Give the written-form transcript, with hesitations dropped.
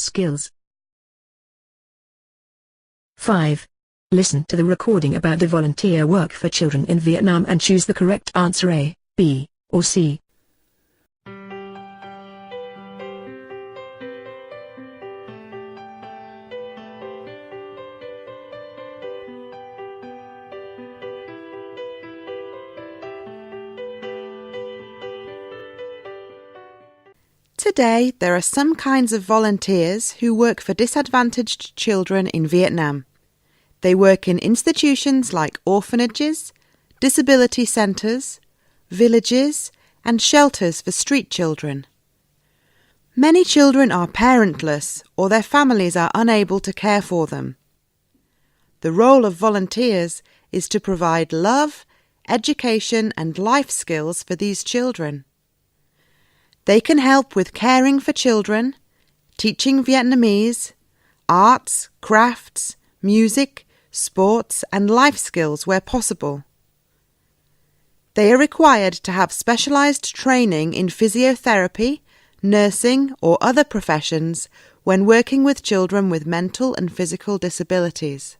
skills. 5. Listen to the recording about the volunteer work for children in Vietnam and choose the correct answer A, B, or C. Today, there are some kinds of volunteers who work for disadvantaged children in Vietnam. They work in institutions like orphanages, disability centres, villages, and shelters for street children. Many children are parentless or their families are unable to care for them. The role of volunteers is to provide love, education, and life skills for these children. They can help with caring for children, teaching Vietnamese, arts, crafts, music, sports, and life skills where possible. They are required to have specialised training in physiotherapy, nursing, or other professions when working with children with mental and physical disabilities.